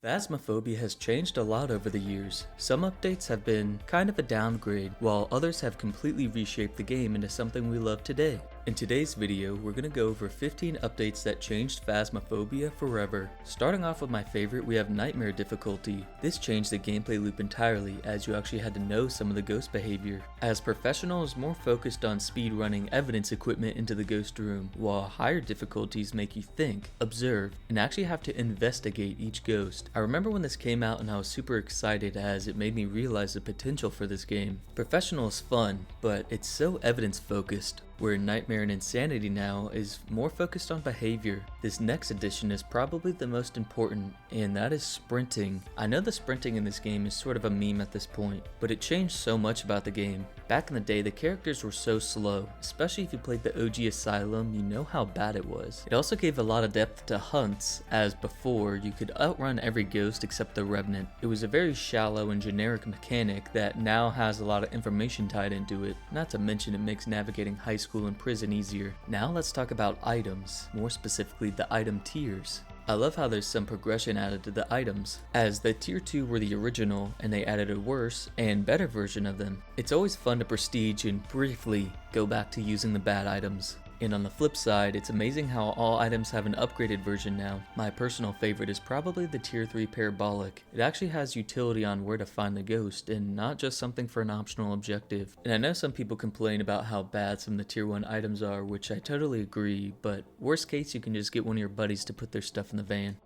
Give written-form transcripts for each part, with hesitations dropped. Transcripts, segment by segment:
Phasmophobia has changed a lot over the years. Some updates have been kind of a downgrade, while others have completely reshaped the game into something we love today. In today's video, we're going to go over 15 updates that changed Phasmophobia forever. Starting off with my favorite, we have Nightmare difficulty. This changed the gameplay loop entirely, as you actually had to know some of the ghost behavior. As Professional is more focused on speed running evidence equipment into the ghost room, while higher difficulties make you think, observe, and actually have to investigate each ghost. I remember when this came out and I was super excited as it made me realize the potential for this game. Professional is fun, but it's so evidence focused, where Nightmare and Insanity now is more focused on behavior. This next addition is probably the most important, and that is sprinting. I know the sprinting in this game is sort of a meme at this point, but it changed so much about the game. Back in the day, the characters were so slow, especially if you played the OG Asylum, you know how bad it was. It also gave a lot of depth to hunts, as before, you could outrun every ghost except the Revenant. It was a very shallow and generic mechanic that now has a lot of information tied into it, not to mention it makes navigating high school and prison easier. Now let's talk about items, more specifically the item tiers. I love how there's some progression added to the items, as the tier 2 were the original and they added a worse and better version of them. It's always fun to prestige and briefly go back to using the bad items. And on the flip side, it's amazing how all items have an upgraded version now. My personal favorite is probably the tier 3 parabolic. It actually has utility on where to find the ghost and not just something for an optional objective. And I know some people complain about how bad some of the tier 1 items are, which I totally agree, but worst case you can just get one of your buddies to put their stuff in the van.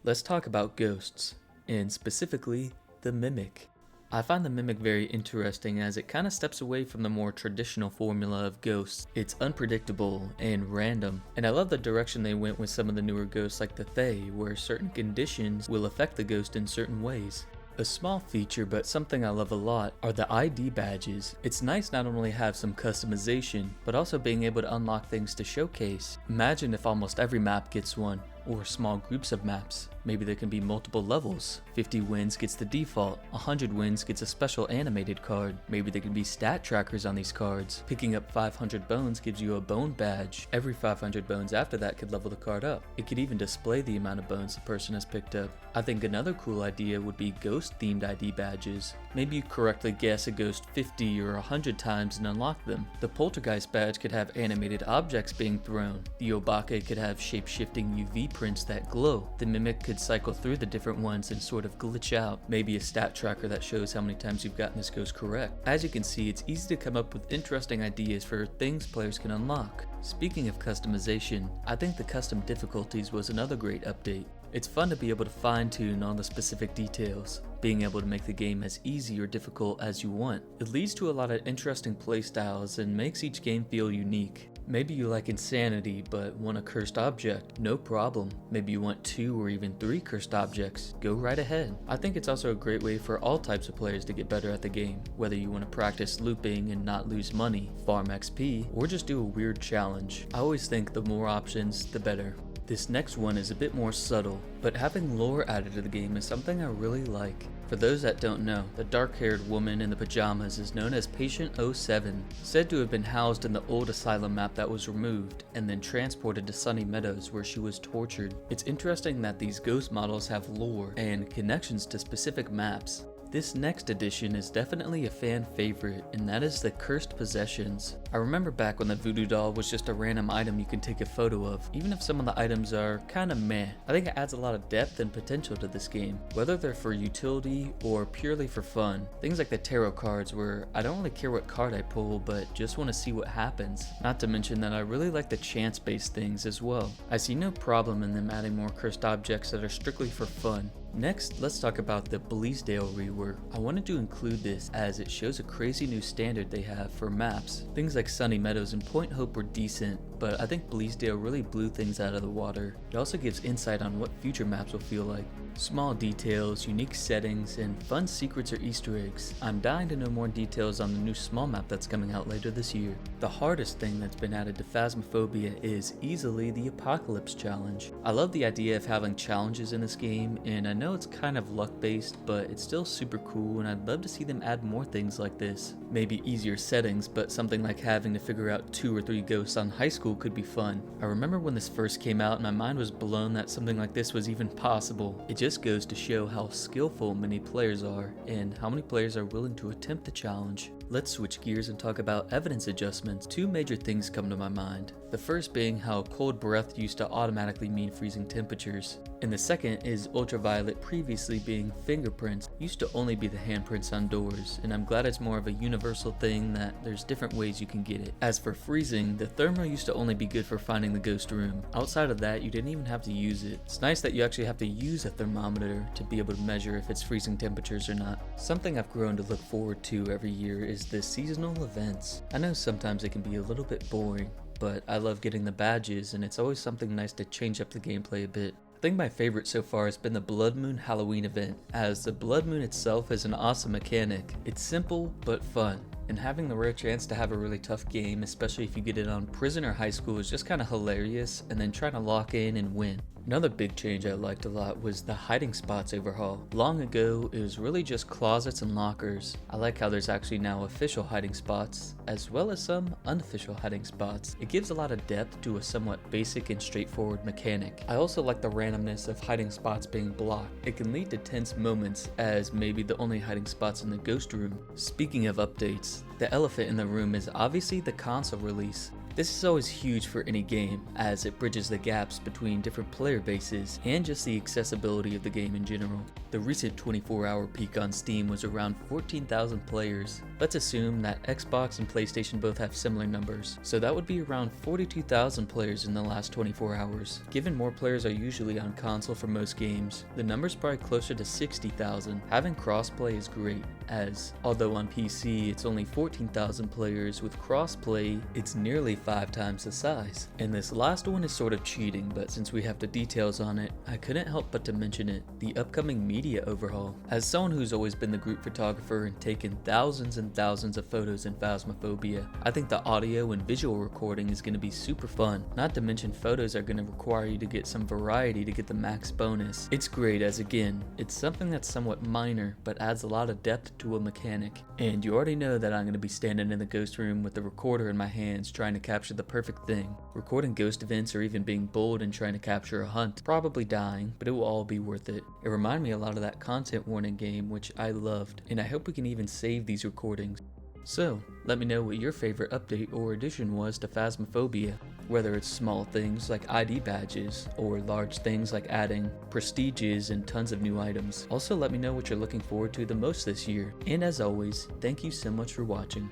Let's talk about ghosts, and specifically the Mimic. I find the Mimic very interesting as it kind of steps away from the more traditional formula of ghosts. It's unpredictable and random, and I love the direction they went with some of the newer ghosts like the Fae, where certain conditions will affect the ghost in certain ways. A small feature, but something I love a lot, are the ID badges. It's nice not only have some customization, but also being able to unlock things to showcase. Imagine if almost every map gets one, or small groups of maps. Maybe there can be multiple levels. 50 wins gets the default, 100 wins gets a special animated card. Maybe there can be stat trackers on these cards. Picking up 500 bones gives you a bone badge. Every 500 bones after that could level the card up. It could even display the amount of bones the person has picked up. I think another cool idea would be ghost themed ID badges. Maybe you correctly guess a ghost 50 or 100 times and unlock them. The Poltergeist badge could have animated objects being thrown. The Obake could have shape-shifting UV prints that glow. The Mimic could cycle through the different ones and sort of glitch out. Maybe a stat tracker that shows how many times you've gotten this ghost correct. As you can see, it's easy to come up with interesting ideas for things players can unlock. Speaking of customization, I think the custom difficulties was another great update. It's fun to be able to fine-tune all the specific details, being able to make the game as easy or difficult as you want. It leads to a lot of interesting playstyles and makes each game feel unique. Maybe you like Insanity but want a cursed object, no problem. Maybe you want 2 or even 3 cursed objects, go right ahead. I think it's also a great way for all types of players to get better at the game, whether you want to practice looping and not lose money, farm XP, or just do a weird challenge. I always think the more options, the better. This next one is a bit more subtle, but having lore added to the game is something I really like. For those that don't know, the dark-haired woman in the pajamas is known as Patient 07, said to have been housed in the old asylum map that was removed, and then transported to Sunny Meadows where she was tortured. It's interesting that these ghost models have lore and connections to specific maps. This next addition is definitely a fan favorite, and that is the Cursed Possessions. I remember back when the voodoo doll was just a random item you can take a photo of, even if some of the items are kinda meh. I think it adds a lot of depth and potential to this game, whether they're for utility or purely for fun. Things like the tarot cards where I don't really care what card I pull, but just want to see what happens. Not to mention that I really like the chance-based things as well. I see no problem in them adding more cursed objects that are strictly for fun. Next, let's talk about the Bleasdale Rework. I wanted to include this as it shows a crazy new standard they have for maps. Things like Sunny Meadows and Point Hope were decent, but I think Bleasdale really blew things out of the water. It also gives insight on what future maps will feel like. Small details, unique settings, and fun secrets or Easter eggs. I'm dying to know more details on the new small map that's coming out later this year. The hardest thing that's been added to Phasmophobia is easily the Apocalypse Challenge. I love the idea of having challenges in this game, and I know it's kind of luck based, but it's still super cool and I'd love to see them add more things like this. Maybe easier settings, but something like having to figure out 2 or 3 ghosts on high school could be fun. I remember when this first came out and my mind was blown that something like this was even possible. It just goes to show how skillful many players are and how many players are willing to attempt the challenge. Let's switch gears and talk about evidence adjustments. Two major things come to my mind. The first being how cold breath used to automatically mean freezing temperatures. And the second is ultraviolet previously being fingerprints used to only be the handprints on doors, and I'm glad it's more of a universal thing that there's different ways you can get it. As for freezing, the thermal used to only be good for finding the ghost room. Outside of that, you didn't even have to use it. It's nice that you actually have to use a thermometer to be able to measure if it's freezing temperatures or not. Something I've grown to look forward to every year is the seasonal events. I know sometimes it can be a little bit boring, but I love getting the badges, and it's always something nice to change up the gameplay a bit. I think my favorite so far has been the Blood Moon Halloween event, as the Blood Moon itself is an awesome mechanic. It's simple but fun, and having the rare chance to have a really tough game, especially if you get it on prison or high school, is just kind of hilarious, and then trying to lock in and win. Another big change I liked a lot was the hiding spots overhaul. Long ago, it was really just closets and lockers. I like how there's actually now official hiding spots, as well as some unofficial hiding spots. It gives a lot of depth to a somewhat basic and straightforward mechanic. I also like the randomness of hiding spots being blocked. It can lead to tense moments, as maybe the only hiding spots in the ghost room. Speaking of updates, the elephant in the room is obviously the console release. This is always huge for any game, as it bridges the gaps between different player bases and just the accessibility of the game in general. The recent 24-hour peak on Steam was around 14,000 players. Let's assume that Xbox and PlayStation both have similar numbers, so that would be around 42,000 players in the last 24 hours. Given more players are usually on console for most games, the number's probably closer to 60,000. Having crossplay is great, as although on PC it's only 14,000 players, with crossplay it's nearly 5 times the size. And this last one is sort of cheating, but since we have the details on it, I couldn't help but to mention it: the upcoming media overhaul. As someone who's always been the group photographer and taken thousands and thousands of photos in Phasmophobia, I think the audio and visual recording is going to be super fun. Not to mention photos are going to require you to get some variety to get the max bonus. It's great, as again, it's something that's somewhat minor but adds a lot of depth to a mechanic. And you already know that I'm going to be standing in the ghost room with the recorder in my hands trying to capture the perfect thing. Recording ghost events or even being bold and trying to capture a hunt, probably dying, but it will all be worth it. It reminded me a lot of that content warning game, which I loved, and I hope we can even save these recordings. So, let me know what your favorite update or addition was to Phasmophobia, whether it's small things like ID badges, or large things like adding prestiges and tons of new items. Also let me know what you're looking forward to the most this year, and as always, thank you so much for watching.